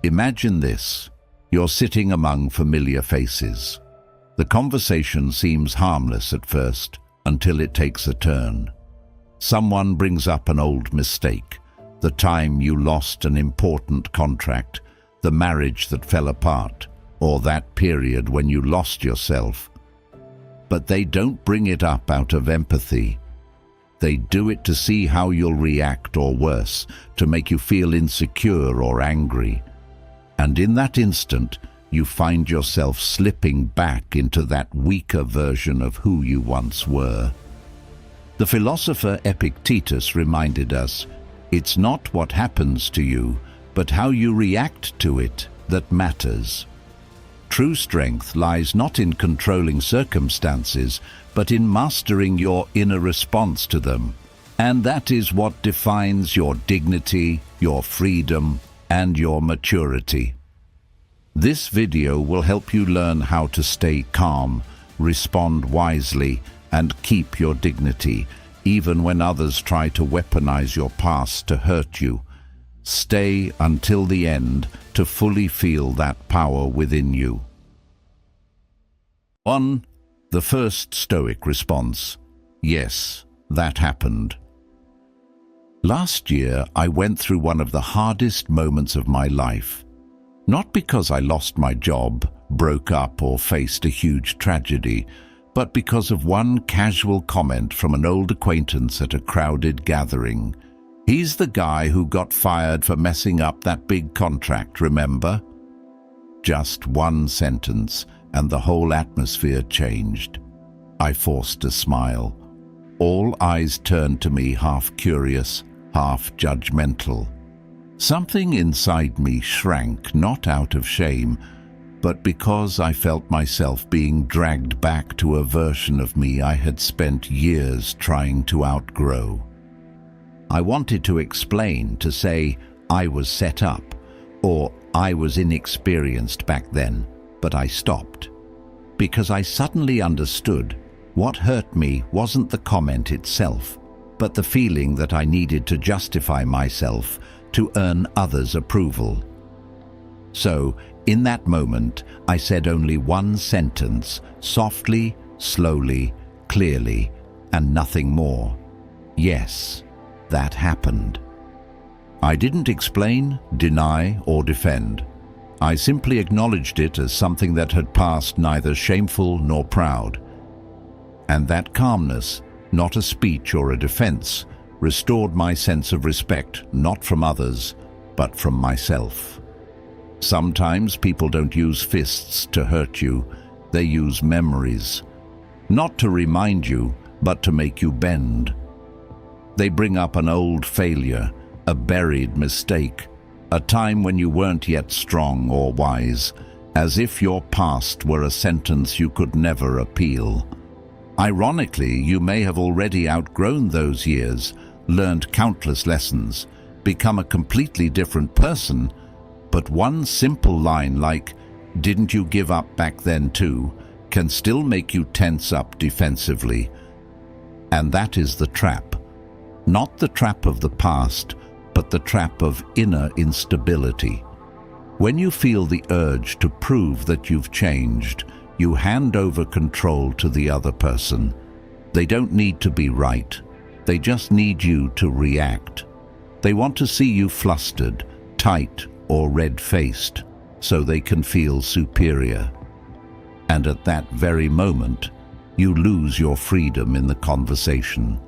Imagine this. You're sitting among familiar faces. The conversation seems harmless at first, until it takes a turn. Someone brings up an old mistake, the time you lost an important contract, the marriage that fell apart, or that period when you lost yourself. But they don't bring it up out of empathy. They do it to see how you'll react, or worse, to make you feel insecure or angry. And in that instant, you find yourself slipping back into that weaker version of who you once were. The philosopher Epictetus reminded us, it's not what happens to you, but how you react to it that matters. True strength lies not in controlling circumstances, but in mastering your inner response to them. And that is what defines your dignity, your freedom, and your maturity. This video will help you learn how to stay calm, respond wisely, and keep your dignity, even when others try to weaponize your past to hurt you. Stay until the end to fully feel that power within you. 1. The first stoic response. Yes, that happened. Last year, I went through one of the hardest moments of my life. Not because I lost my job, broke up, or faced a huge tragedy, but because of one casual comment from an old acquaintance at a crowded gathering. He's the guy who got fired for messing up that big contract, remember? Just one sentence, and the whole atmosphere changed. I forced a smile. All eyes turned to me, half curious, half judgmental. Something inside me shrank, not out of shame, but because I felt myself being dragged back to a version of me I had spent years trying to outgrow. I wanted to explain, to say I was set up, or I was inexperienced back then, but I stopped. Because I suddenly understood what hurt me wasn't the comment itself, but the feeling that I needed to justify myself to earn others' approval. So, in that moment, I said only one sentence, softly, slowly, clearly, and nothing more. Yes, that happened. I didn't explain, deny, or defend. I simply acknowledged it as something that had passed, neither shameful nor proud. And that calmness, not a speech or a defense, restored my sense of respect, not from others, but from myself. Sometimes people don't use fists to hurt you, they use memories. Not to remind you, but to make you bend. They bring up an old failure, a buried mistake, a time when you weren't yet strong or wise, as if your past were a sentence you could never appeal. Ironically, you may have already outgrown those years, learned countless lessons, become a completely different person, but one simple line like, "Didn't you give up back then too?" can still make you tense up defensively. And that is the trap. Not the trap of the past, but the trap of inner instability. When you feel the urge to prove that you've changed, you hand over control to the other person. They don't need to be right. They just need you to react. They want to see you flustered, tight, or red-faced, so they can feel superior. And at that very moment, you lose your freedom in the conversation.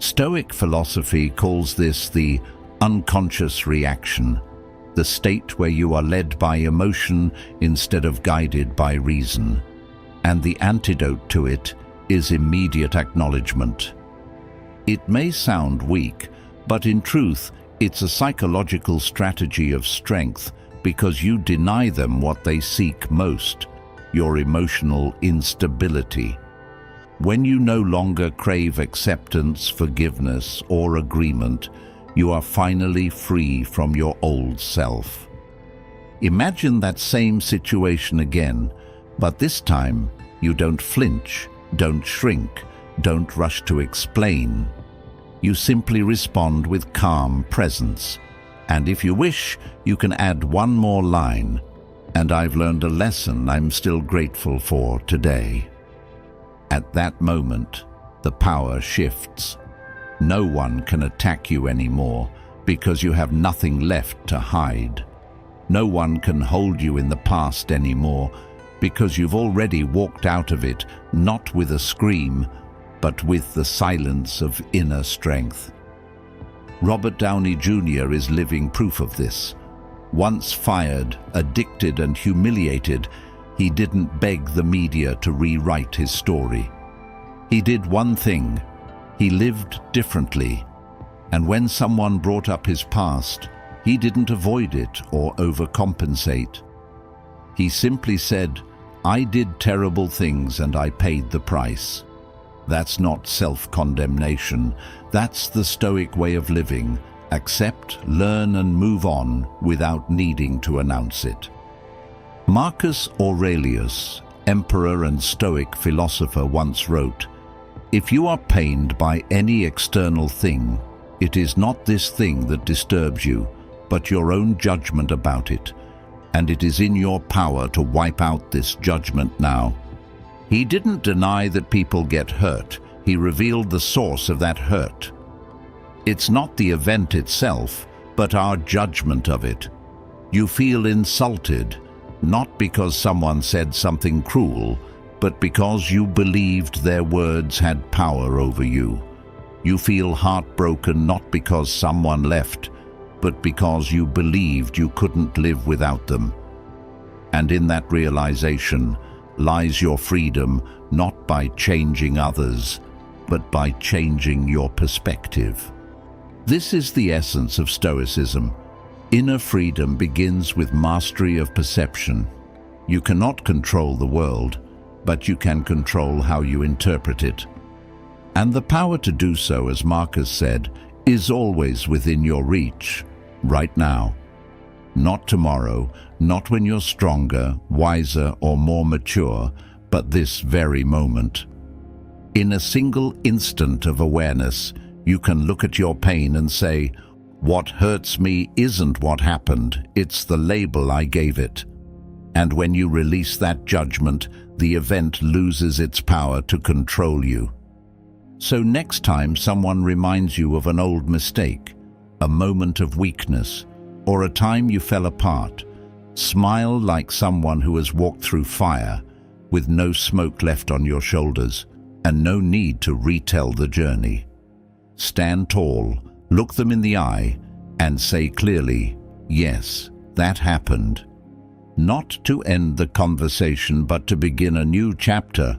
Stoic philosophy calls this the unconscious reaction, the state where you are led by emotion instead of guided by reason. And the antidote to it is immediate acknowledgement. It may sound weak, but in truth, it's a psychological strategy of strength because you deny them what they seek most, your emotional instability. When you no longer crave acceptance, forgiveness, or agreement, you are finally free from your old self. Imagine that same situation again, but this time you don't flinch, don't shrink, don't rush to explain. You simply respond with calm presence, And if you wish, you can add one more line, and I've learned a lesson I'm still grateful for today. At that moment, the power shifts. No one can attack you anymore because you have nothing left to hide. No one can hold you in the past anymore because you've already walked out of it, not with a scream, but with the silence of inner strength. Robert Downey Jr. is living proof of this. Once fired, addicted and humiliated, he didn't beg the media to rewrite his story. He did one thing. He lived differently. And when someone brought up his past, he didn't avoid it or overcompensate. He simply said, "I did terrible things and I paid the price." That's not self-condemnation. That's the Stoic way of living. Accept, learn and move on without needing to announce it. Marcus Aurelius, emperor and Stoic philosopher, once wrote, "If you are pained by any external thing, it is not this thing that disturbs you, but your own judgment about it, and it is in your power to wipe out this judgment now." He didn't deny that people get hurt. He revealed the source of that hurt. It's not the event itself, but our judgment of it. You feel insulted, not because someone said something cruel, but because you believed their words had power over you. You feel heartbroken not because someone left, but because you believed you couldn't live without them. And in that realization lies your freedom, not by changing others, but by changing your perspective. This is the essence of Stoicism. Inner freedom begins with mastery of perception. You cannot control the world, but you can control how you interpret it. And the power to do so, as Marcus said, is always within your reach, right now. Not tomorrow, not when you're stronger, wiser, or more mature, but this very moment. In a single instant of awareness, you can look at your pain and say, "What hurts me isn't what happened, it's the label I gave it." And when you release that judgment, the event loses its power to control you. So next time someone reminds you of an old mistake, a moment of weakness, or a time you fell apart, smile like someone who has walked through fire with no smoke left on your shoulders and no need to retell the journey. Stand tall, look them in the eye, and say clearly, "Yes, that happened." Not to end the conversation, but to begin a new chapter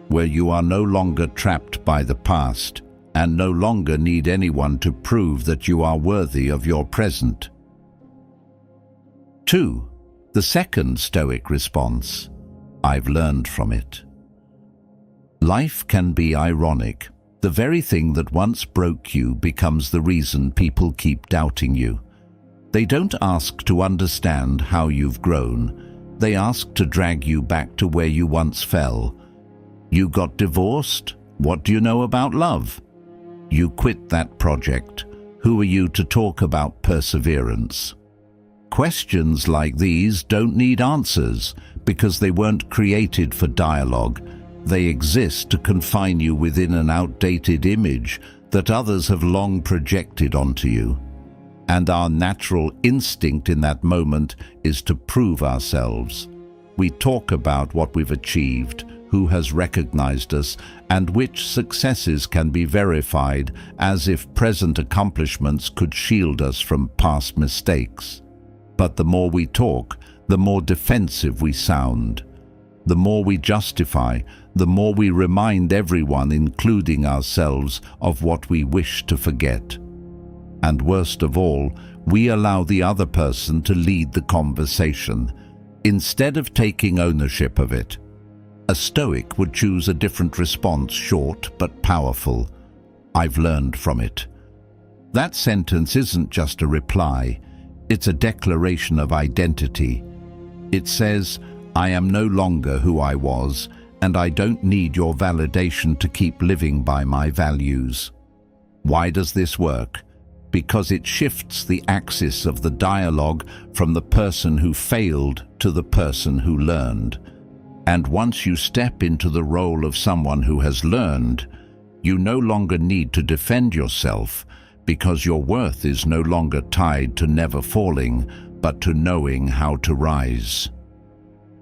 where you are no longer trapped by the past and no longer need anyone to prove that you are worthy of your present. 2. The second Stoic response: I've learned from it. Life can be ironic. The very thing that once broke you becomes the reason people keep doubting you. They don't ask to understand how you've grown. They ask to drag you back to where you once fell. You got divorced? What do you know about love? You quit that project. Who are you to talk about perseverance? Questions like these don't need answers because they weren't created for dialogue. They exist to confine you within an outdated image that others have long projected onto you. And our natural instinct in that moment is to prove ourselves. We talk about what we've achieved, who has recognized us, and which successes can be verified, as if present accomplishments could shield us from past mistakes. But the more we talk, the more defensive we sound. The more we justify, the more we remind everyone, including ourselves, of what we wish to forget. And worst of all, we allow the other person to lead the conversation, instead of taking ownership of it. A Stoic would choose a different response, short but powerful. I've learned from it. That sentence isn't just a reply, it's a declaration of identity. It says, I am no longer who I was, and I don't need your validation to keep living by my values. Why does this work? because it shifts the axis of the dialogue from the person who failed to the person who learned. And once you step into the role of someone who has learned, you no longer need to defend yourself, because your worth is no longer tied to never falling, but to knowing how to rise.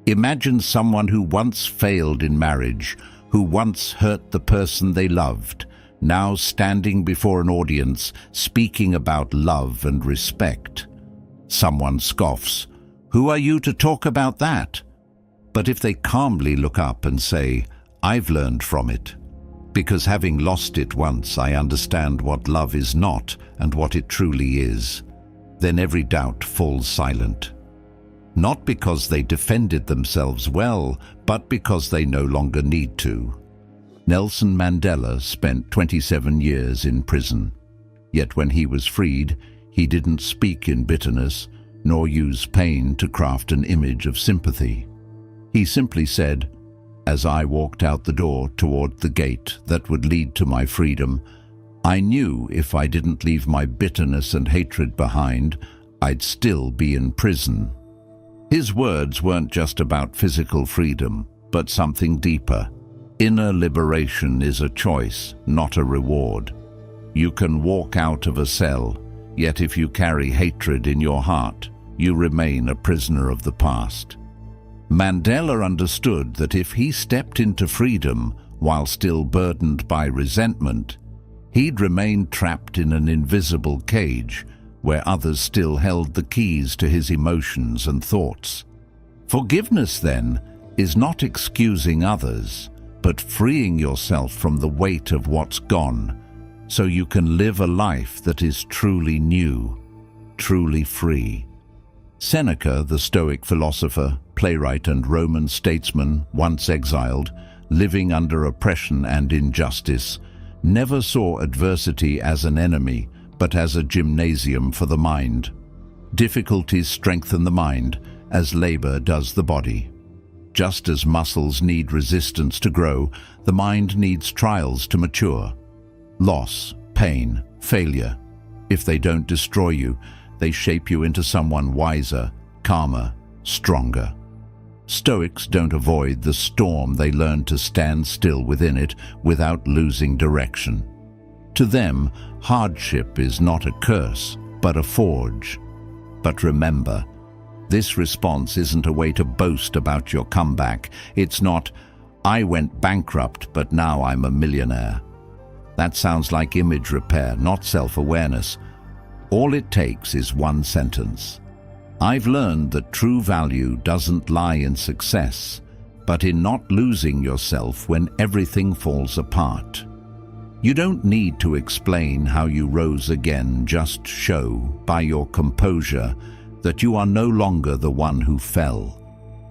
Imagine someone who once failed in marriage, who once hurt the person they loved, now standing before an audience speaking about love and respect. Someone scoffs, "Who are you to talk about that?" But if they calmly look up and say, "I've learned from it, because having lost it once, I understand what love is not and what it truly is," then every doubt falls silent. Not because they defended themselves well, but because they no longer need to. Nelson Mandela spent 27 years in prison. Yet when he was freed, he didn't speak in bitterness, nor use pain to craft an image of sympathy. He simply said, "As I walked out the door toward the gate that would lead to my freedom, I knew if I didn't leave my bitterness and hatred behind, I'd still be in prison." His words weren't just about physical freedom, but something deeper. Inner liberation is a choice, not a reward. You can walk out of a cell, yet if you carry hatred in your heart, you remain a prisoner of the past. Mandela understood that if he stepped into freedom while still burdened by resentment, he'd remain trapped in an invisible cage where others still held the keys to his emotions and thoughts. Forgiveness, then, is not excusing others, but freeing yourself from the weight of what's gone, so you can live a life that is truly new, truly free. Seneca, the Stoic philosopher, playwright and Roman statesman, once exiled, living under oppression and injustice, never saw adversity as an enemy, but as a gymnasium for the mind. Difficulties strengthen the mind, as labor does the body. Just as muscles need resistance to grow, the mind needs trials to mature. Loss, pain, failure. If they don't destroy you, they shape you into someone wiser, calmer, stronger. Stoics don't avoid the storm, they learn to stand still within it without losing direction. To them, hardship is not a curse, but a forge. But remember, this response isn't a way to boast about your comeback. It's not, "I went bankrupt, but now I'm a millionaire." That sounds like image repair, not self-awareness. All it takes is one sentence. "I've learned that true value doesn't lie in success, but in not losing yourself when everything falls apart." You don't need to explain how you rose again, just show, by your composure, that you are no longer the one who fell.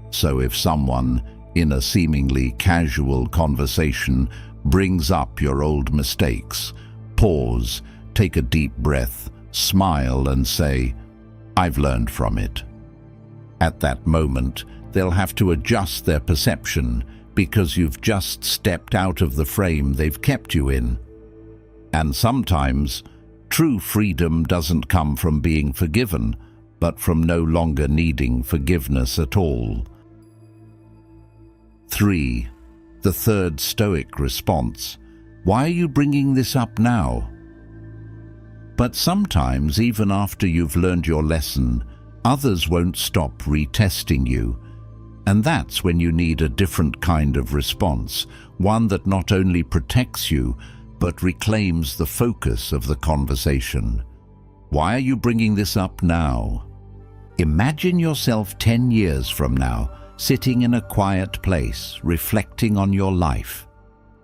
So if someone, in a seemingly casual conversation, brings up your old mistakes, pause, take a deep breath, smile and say, "I've learned from it." At that moment, they'll have to adjust their perception because you've just stepped out of the frame they've kept you in. And sometimes, true freedom doesn't come from being forgiven, but from no longer needing forgiveness at all. 3. The third Stoic response. Why are you bringing this up now? But sometimes, even after you've learned your lesson, others won't stop retesting you. And that's when you need a different kind of response, one that not only protects you, but reclaims the focus of the conversation. Why are you bringing this up now? Imagine yourself 10 years from now, sitting in a quiet place, reflecting on your life.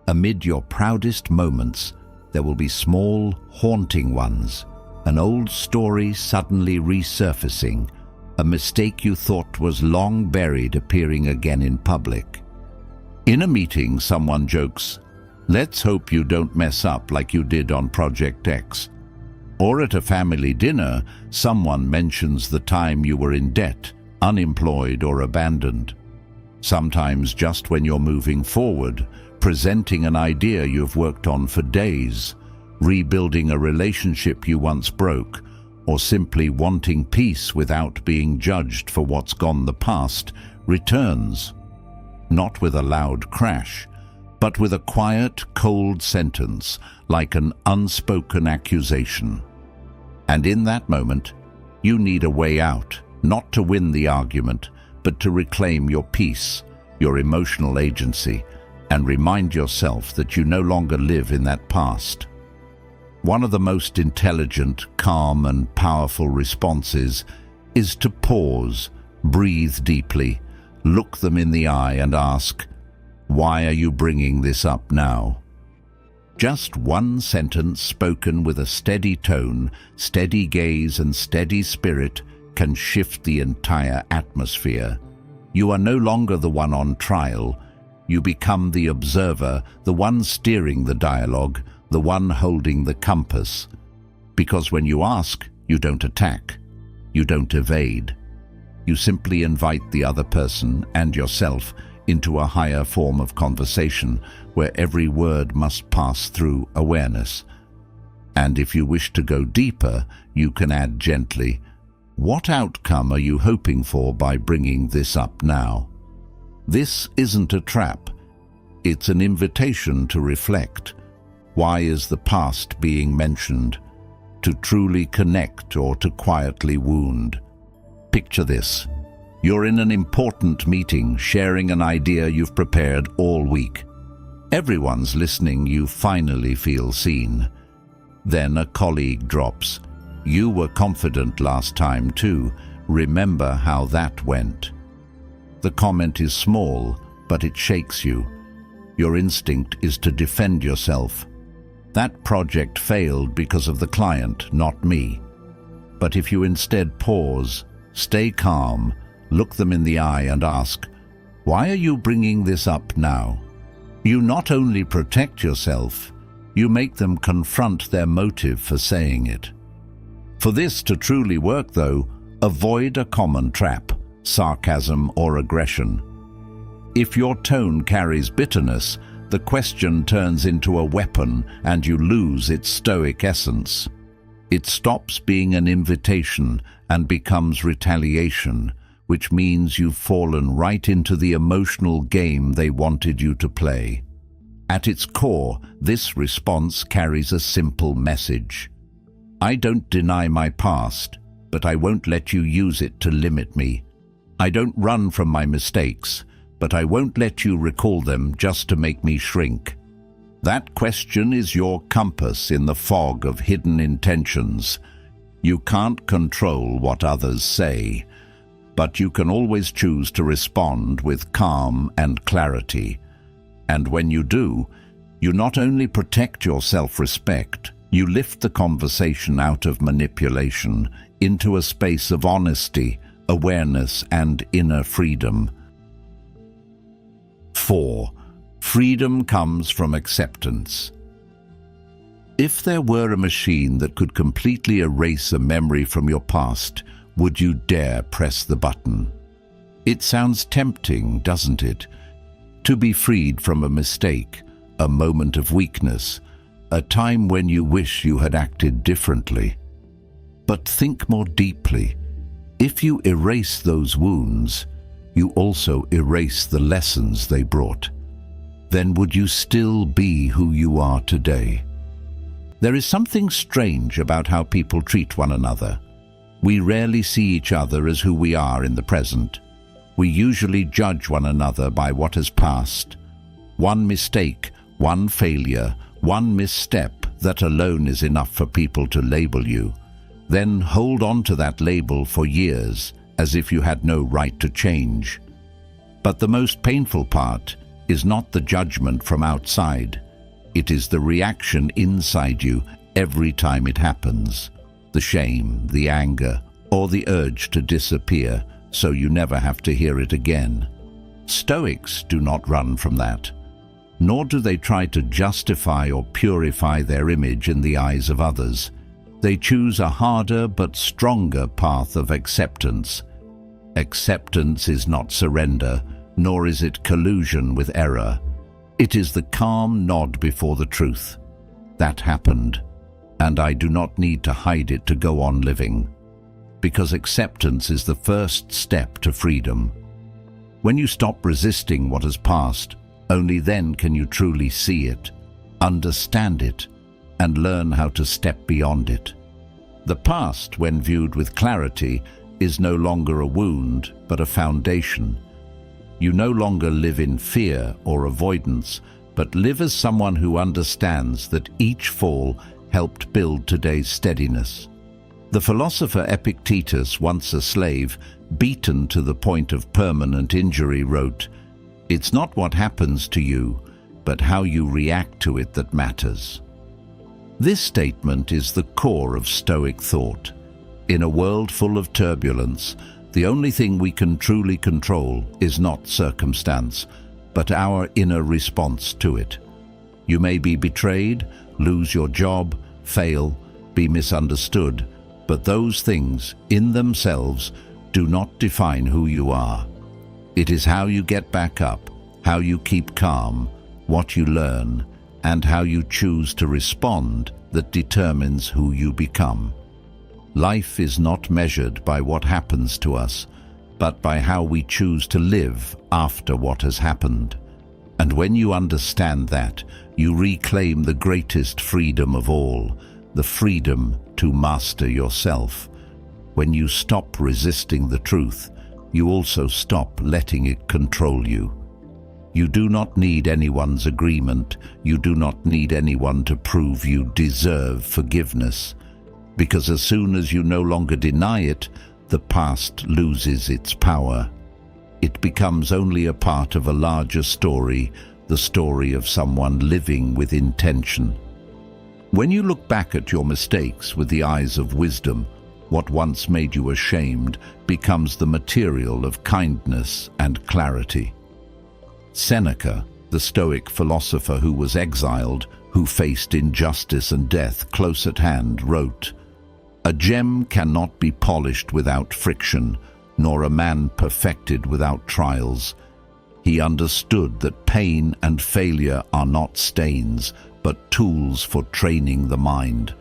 Amid your proudest moments, there will be small, haunting ones, an old story suddenly resurfacing, a mistake you thought was long buried appearing again in public. In a meeting, someone jokes, "Let's hope you don't mess up like you did on Project X." Or at a family dinner, someone mentions the time you were in debt, unemployed or abandoned. Sometimes just when you're moving forward, presenting an idea you've worked on for days, rebuilding a relationship you once broke, or simply wanting peace without being judged for what's gone the past, returns, not with a loud crash, but with a quiet, cold sentence, like an unspoken accusation. And in that moment, you need a way out, not to win the argument, but to reclaim your peace, your emotional agency, and remind yourself that you no longer live in that past. One of the most intelligent, calm, and powerful responses is to pause, breathe deeply, look them in the eye and ask, "Why are you bringing this up now?" Just one sentence spoken with a steady tone, steady gaze, and steady spirit can shift the entire atmosphere. You are no longer the one on trial. You become the observer, the one steering the dialogue, the one holding the compass. Because when you ask, you don't attack. You don't evade. You simply invite the other person and yourself into a higher form of conversation where every word must pass through awareness. And if you wish to go deeper, you can add gently, "What outcome are you hoping for by bringing this up now?" This isn't a trap. It's an invitation to reflect. Why is the past being mentioned? To truly connect or to quietly wound? Picture this. You're in an important meeting, sharing an idea you've prepared all week. Everyone's listening, you finally feel seen. Then a colleague drops, "You were confident last time too. Remember how that went." The comment is small, but it shakes you. Your instinct is to defend yourself. That project failed because of the client, not me. But if you instead pause, stay calm, look them in the eye and ask, "Why are you bringing this up now?" You not only protect yourself, you make them confront their motive for saying it. For this to truly work, though, avoid a common trap, sarcasm or aggression. If your tone carries bitterness, the question turns into a weapon and you lose its stoic essence. It stops being an invitation and becomes retaliation, which means you've fallen right into the emotional game they wanted you to play. At its core, this response carries a simple message. I don't deny my past, but I won't let you use it to limit me. I don't run from my mistakes, but I won't let you recall them just to make me shrink. That question is your compass in the fog of hidden intentions. You can't control what others say, but you can always choose to respond with calm and clarity. And when you do, you not only protect your self-respect, you lift the conversation out of manipulation into a space of honesty, awareness, and inner freedom. 4. Freedom comes from acceptance. If there were a machine that could completely erase a memory from your past, would you dare press the button? It sounds tempting, doesn't it? To be freed from a mistake, a moment of weakness, a time when you wish you had acted differently. But think more deeply. If you erase those wounds, you also erase the lessons they brought. Then would you still be who you are today? There is something strange about how people treat one another. We rarely see each other as who we are in the present. We usually judge one another by what has passed. One mistake, one failure, one misstep, that alone is enough for people to label you. Then hold on to that label for years, as if you had no right to change. But the most painful part is not the judgment from outside. It is the reaction inside you every time it happens. The shame, the anger, or the urge to disappear so you never have to hear it again. Stoics do not run from that, nor do they try to justify or purify their image in the eyes of others. They choose a harder but stronger path of acceptance. Acceptance is not surrender, nor is it collusion with error. It is the calm nod before the truth. That happened. and I do not need to hide it to go on living, because acceptance is the first step to freedom. When you stop resisting what has passed, only then can you truly see it, understand it, and learn how to step beyond it. The past, when viewed with clarity, is no longer a wound, but a foundation. You no longer live in fear or avoidance, but live as someone who understands that each fall helped build today's steadiness. The philosopher Epictetus, once a slave, beaten to the point of permanent injury, wrote, "It's not what happens to you, but how you react to it that matters." This statement is the core of Stoic thought. In a world full of turbulence, the only thing we can truly control is not circumstance, but our inner response to it. You may be betrayed, lose your job, fail, be misunderstood, but those things, in themselves, do not define who you are. It is how you get back up, how you keep calm, what you learn, and how you choose to respond that determines who you become. Life is not measured by what happens to us, but by how we choose to live after what has happened. And when you understand that, you reclaim the greatest freedom of all, the freedom to master yourself. When you stop resisting the truth, you also stop letting it control you. You do not need anyone's agreement. You do not need anyone to prove you deserve forgiveness. Because as soon as you no longer deny it, the past loses its power. It becomes only a part of a larger story, the story of someone living with intention. When you look back at your mistakes with the eyes of wisdom, what once made you ashamed becomes the material of kindness and clarity. Seneca, the Stoic philosopher who was exiled, who faced injustice and death close at hand, wrote, "A gem cannot be polished without friction, nor a man perfected without trials." He understood that pain and failure are not stains, but tools for training the mind.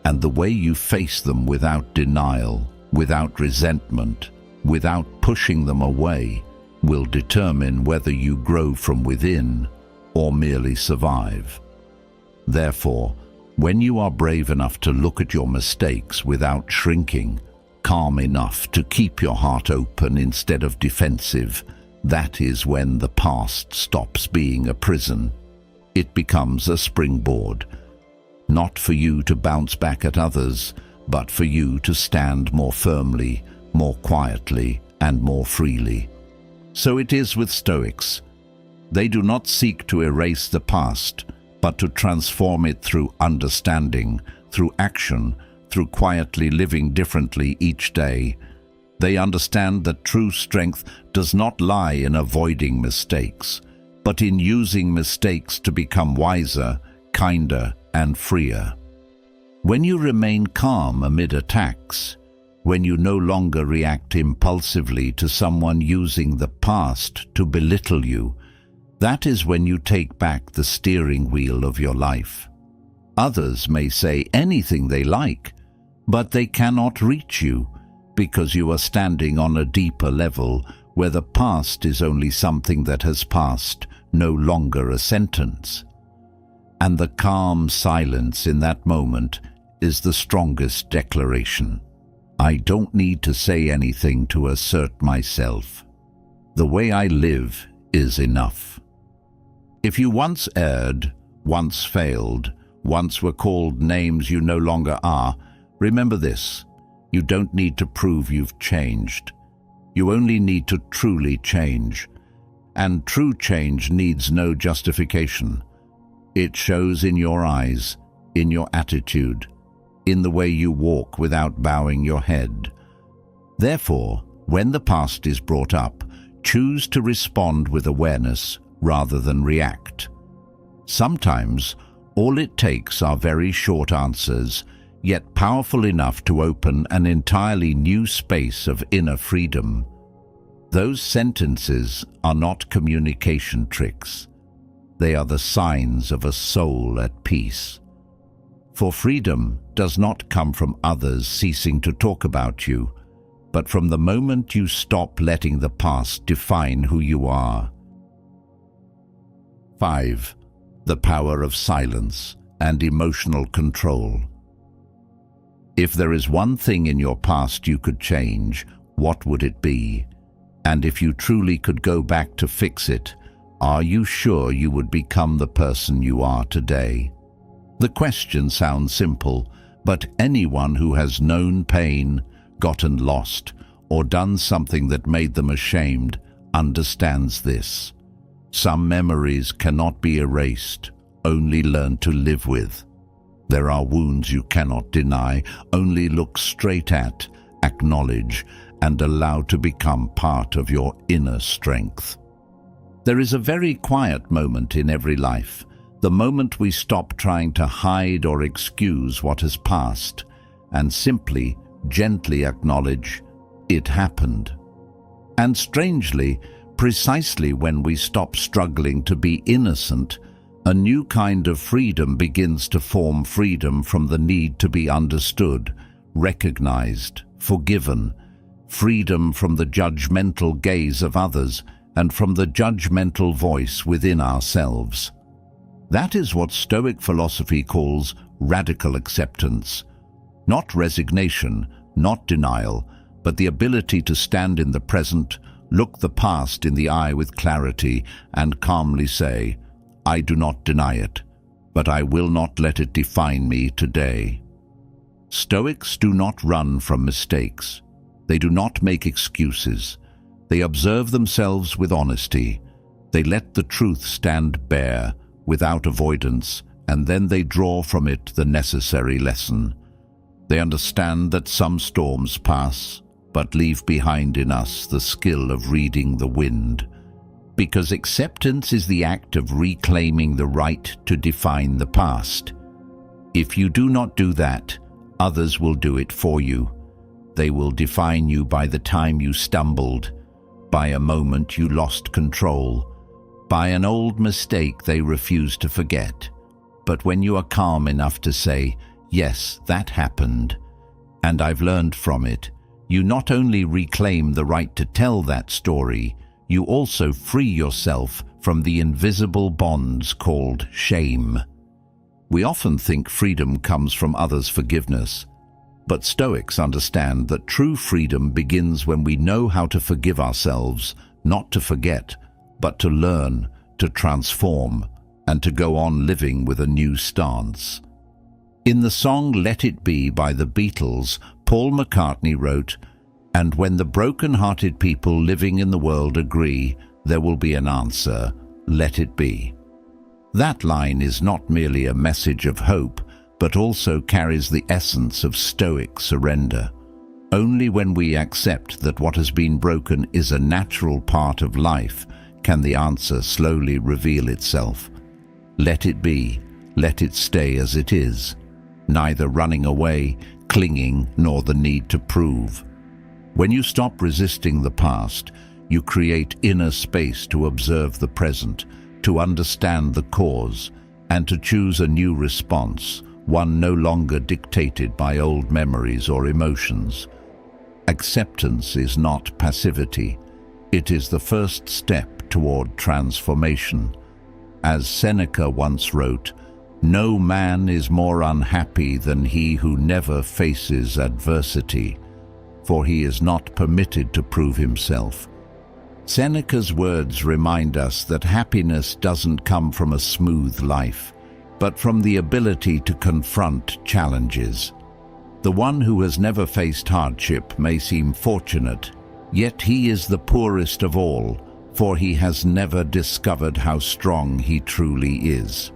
And the way you face them without denial, without resentment, without pushing them away, will determine whether you grow from within or merely survive. Therefore, when you are brave enough to look at your mistakes without shrinking, calm enough to keep your heart open instead of defensive, that is when the past stops being a prison. It becomes a springboard, not for you to bounce back at others, but for you to stand more firmly, more quietly, and more freely. So it is with Stoics. They do not seek to erase the past, but to transform it through understanding, through action, through quietly living differently each day. They understand that true strength does not lie in avoiding mistakes, but in using mistakes to become wiser, kinder, and freer. When you remain calm amid attacks, when you no longer react impulsively to someone using the past to belittle you, that is when you take back the steering wheel of your life. Others may say anything they like, but they cannot reach you because you are standing on a deeper level where the past is only something that has passed, no longer a sentence. And the calm silence in that moment is the strongest declaration. I don't need to say anything to assert myself. The way I live is enough. If you once erred, once failed, once were called names you no longer are, remember this: you don't need to prove you've changed. You only need to truly change. And true change needs no justification. It shows in your eyes, in your attitude, in the way you walk without bowing your head. Therefore, when the past is brought up, choose to respond with awareness rather than react. Sometimes, all it takes are very short answers, yet powerful enough to open an entirely new space of inner freedom. Those sentences are not communication tricks. They are the signs of a soul at peace. For freedom does not come from others ceasing to talk about you, but from the moment you stop letting the past define who you are. 5. The power of silence and emotional control. If there is one thing in your past you could change, what would it be? And if you truly could go back to fix it, are you sure you would become the person you are today? The question sounds simple, but anyone who has known pain, gotten lost, or done something that made them ashamed understands this. Some memories cannot be erased, only learned to live with. There are wounds you cannot deny, only look straight at, acknowledge, and allow to become part of your inner strength. There is a very quiet moment in every life, the moment we stop trying to hide or excuse what has passed, and simply, gently acknowledge, it happened. And strangely, precisely when we stop struggling to be innocent, a new kind of freedom begins to form, freedom from the need to be understood, recognized, forgiven, freedom from the judgmental gaze of others and from the judgmental voice within ourselves. That is what Stoic philosophy calls radical acceptance. Not resignation, not denial, but the ability to stand in the present, look the past in the eye with clarity, and calmly say, I do not deny it, but I will not let it define me today. Stoics do not run from mistakes. They do not make excuses. They observe themselves with honesty. They let the truth stand bare, without avoidance, and then they draw from it the necessary lesson. They understand that some storms pass, but leave behind in us the skill of reading the wind. Because acceptance is the act of reclaiming the right to define the past. If you do not do that, others will do it for you. They will define you by the time you stumbled, by a moment you lost control, by an old mistake they refuse to forget. But when you are calm enough to say, yes, that happened, and I've learned from it, you not only reclaim the right to tell that story, you also free yourself from the invisible bonds called shame. We often think freedom comes from others' forgiveness, but Stoics understand that true freedom begins when we know how to forgive ourselves, not to forget, but to learn, to transform, and to go on living with a new stance. In the song Let It Be by the Beatles, Paul McCartney wrote, "And when the broken-hearted people living in the world agree, there will be an answer, let it be." That line is not merely a message of hope, but also carries the essence of Stoic surrender. Only when we accept that what has been broken is a natural part of life can the answer slowly reveal itself. Let it be, let it stay as it is, neither running away, clinging, nor the need to prove. When you stop resisting the past, you create inner space to observe the present, to understand the cause, and to choose a new response, one no longer dictated by old memories or emotions. Acceptance is not passivity. It is the first step toward transformation. As Seneca once wrote, "No man is more unhappy than he who never faces adversity, for he is not permitted to prove himself." Seneca's words remind us that happiness doesn't come from a smooth life, but from the ability to confront challenges. The one who has never faced hardship may seem fortunate, yet he is the poorest of all, for he has never discovered how strong he truly is.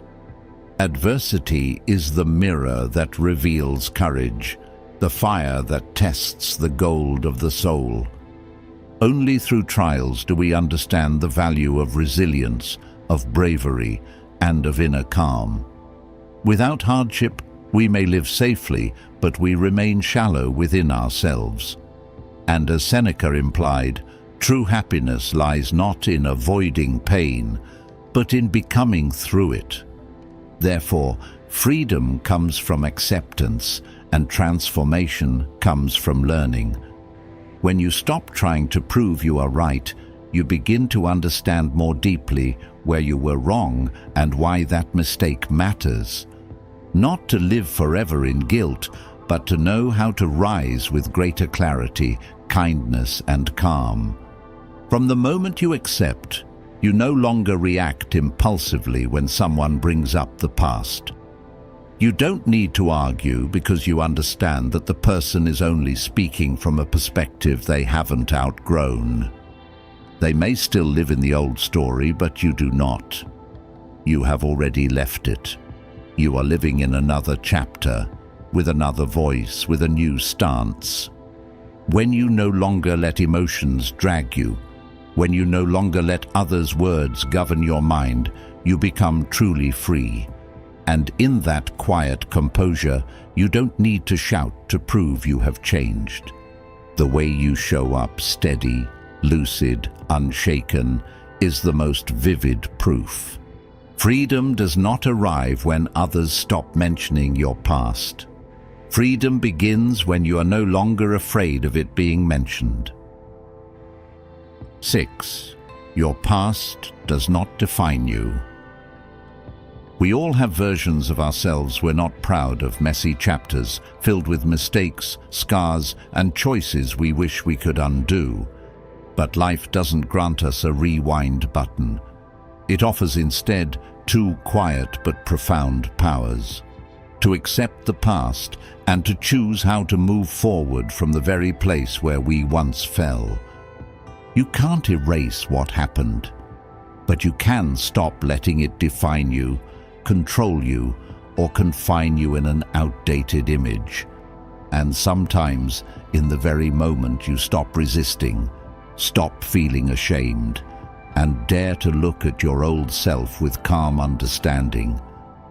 Adversity is the mirror that reveals courage, the fire that tests the gold of the soul. Only through trials do we understand the value of resilience, of bravery, and of inner calm. Without hardship, we may live safely, but we remain shallow within ourselves. And as Seneca implied, true happiness lies not in avoiding pain, but in becoming through it. Therefore, Freedom comes from acceptance, and transformation comes from learning. When you stop trying to prove you are right, you begin to understand more deeply where you were wrong and why that mistake matters. Not to live forever in guilt, but to know how to rise with greater clarity, kindness, and calm. From the moment you accept, you no longer react impulsively when someone brings up the past. You don't need to argue because you understand that the person is only speaking from a perspective they haven't outgrown. They may still live in the old story, but you do not. You have already left it. You are living in another chapter, with another voice, with a new stance. When you no longer let emotions drag you, when you no longer let others' words govern your mind, you become truly free. And in that quiet composure, you don't need to shout to prove you have changed. The way you show up steady, lucid, unshaken, is the most vivid proof. Freedom does not arrive when others stop mentioning your past. Freedom begins when you are no longer afraid of it being mentioned. 6. Your past does not define you. We all have versions of ourselves we're not proud of, messy chapters filled with mistakes, scars, and choices we wish we could undo. But life doesn't grant us a rewind button. It offers instead two quiet but profound powers: to accept the past and to choose how to move forward from the very place where we once fell. You can't erase what happened, but you can stop letting it define you, control you, or confine you in an outdated image. And sometimes, in the very moment you stop resisting, stop feeling ashamed, and dare to look at your old self with calm understanding,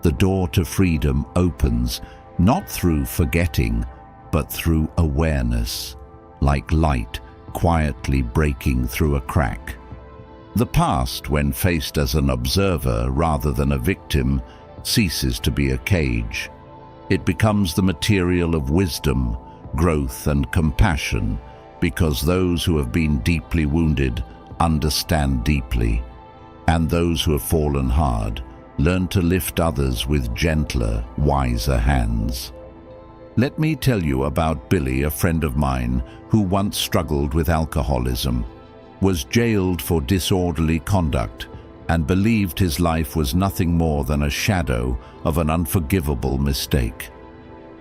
the door to freedom opens, not through forgetting, but through awareness, like light quietly breaking through a crack. The past, when faced as an observer rather than a victim, ceases to be a cage. It becomes the material of wisdom, growth, and compassion, because those who have been deeply wounded understand deeply, and those who have fallen hard learn to lift others with gentler, wiser hands. Let me tell you about Billy, a friend of mine who once struggled with alcoholism, was jailed for disorderly conduct, and believed his life was nothing more than a shadow of an unforgivable mistake.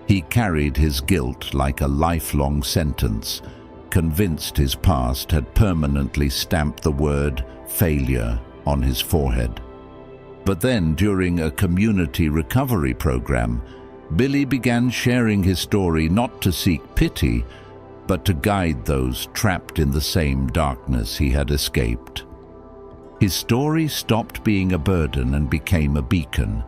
He carried his guilt like a lifelong sentence, convinced his past had permanently stamped the word failure on his forehead. But then, during a community recovery program, Billy began sharing his story not to seek pity, but to guide those trapped in the same darkness he had escaped. His story stopped being a burden and became a beacon.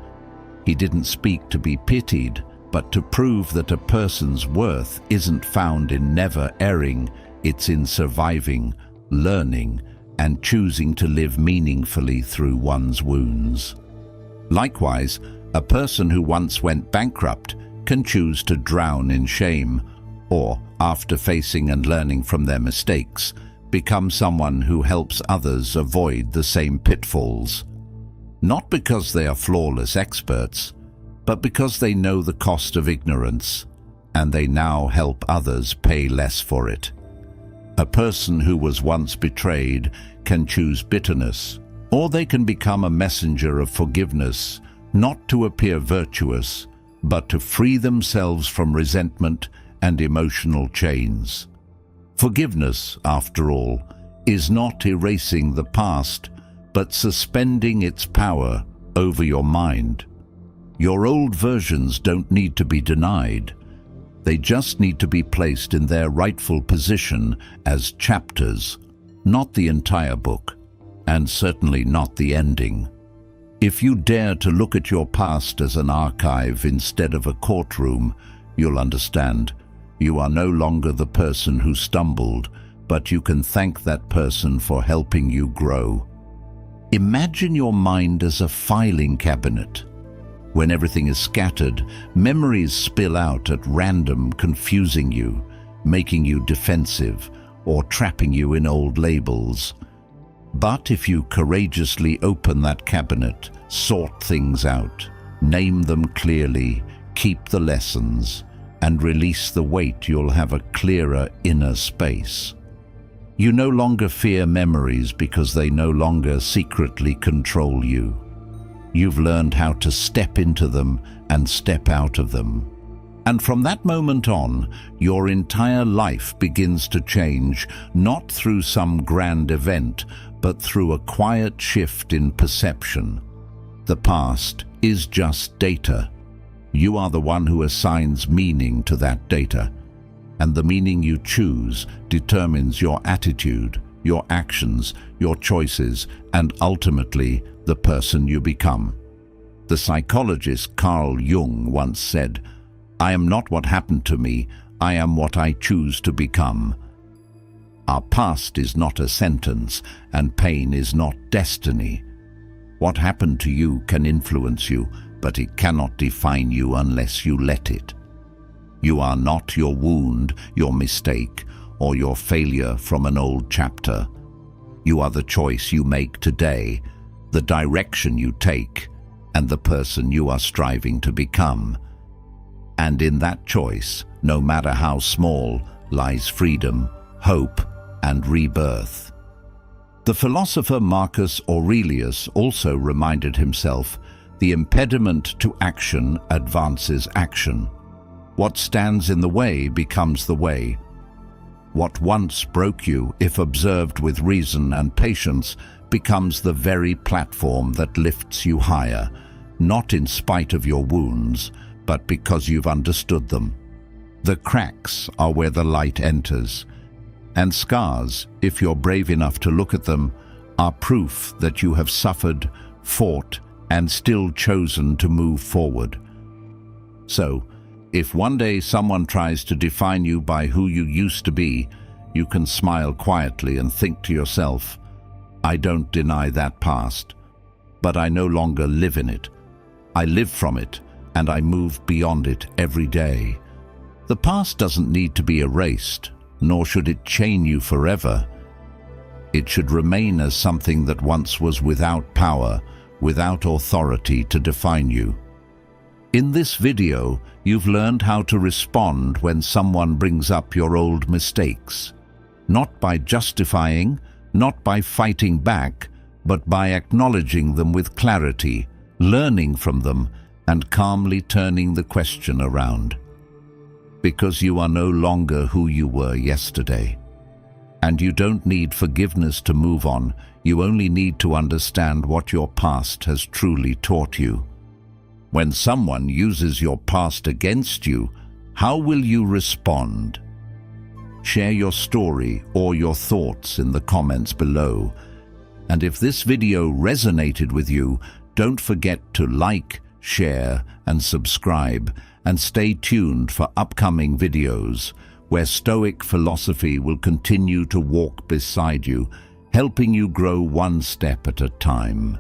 He didn't speak to be pitied, but to prove that a person's worth isn't found in never erring, it's in surviving, learning, and choosing to live meaningfully through one's wounds. Likewise, a person who once went bankrupt can choose to drown in shame, or, after facing and learning from their mistakes, become someone who helps others avoid the same pitfalls. Not because they are flawless experts, but because they know the cost of ignorance, and they now help others pay less for it. A person who was once betrayed can choose bitterness, or they can become a messenger of forgiveness, not to appear virtuous, but to free themselves from resentment and emotional chains. Forgiveness, after all, is not erasing the past, but suspending its power over your mind. Your old versions don't need to be denied. They just need to be placed in their rightful position as chapters, not the entire book, and certainly not the ending. If you dare to look at your past as an archive instead of a courtroom, you'll understand. You are no longer the person who stumbled, but you can thank that person for helping you grow. Imagine your mind as a filing cabinet, When everything is scattered, memories spill out at random, confusing you, making you defensive, or trapping you in old labels. But if you courageously open that cabinet, sort things out, name them clearly, keep the lessons, and release the weight, you'll have a clearer inner space. You no longer fear memories because they no longer secretly control you. You've learned how to step into them and step out of them. And from that moment on, your entire life begins to change, not through some grand event, but through a quiet shift in perception. The past is just data. You are the one who assigns meaning to that data, and the meaning you choose determines your attitude, your actions, your choices, and ultimately the person you become. The psychologist Carl Jung once said, "I am not what happened to me, I am what I choose to become." Our past is not a sentence, and pain is not destiny. What happened to you can influence you, but it cannot define you unless you let it. You are not your wound, your mistake, or your failure from an old chapter. You are the choice you make today, the direction you take, and the person you are striving to become. And in that choice, no matter how small, lies freedom, hope, and rebirth. The philosopher Marcus Aurelius also reminded himself, the impediment to action advances action. What stands in the way becomes the way. What once broke you, if observed with reason and patience, becomes the very platform that lifts you higher, not in spite of your wounds, but because you've understood them. The cracks are where the light enters, and scars, if you're brave enough to look at them, are proof that you have suffered, fought, and still chosen to move forward. So, if one day someone tries to define you by who you used to be, you can smile quietly and think to yourself, I don't deny that past, but I no longer live in it. I live from it, and I move beyond it every day. The past doesn't need to be erased, nor should it chain you forever. It should remain as something that once was without power, without authority to define you. In this video, you've learned how to respond when someone brings up your old mistakes. Not by justifying, not by fighting back, but by acknowledging them with clarity, learning from them, and calmly turning the question around. Because you are no longer who you were yesterday. And you don't need forgiveness to move on, you only need to understand what your past has truly taught you. When someone uses your past against you, how will you respond? Share your story or your thoughts in the comments below. And if this video resonated with you, don't forget to like, share, and subscribe, and stay tuned for upcoming videos where Stoic philosophy will continue to walk beside you, helping you grow one step at a time.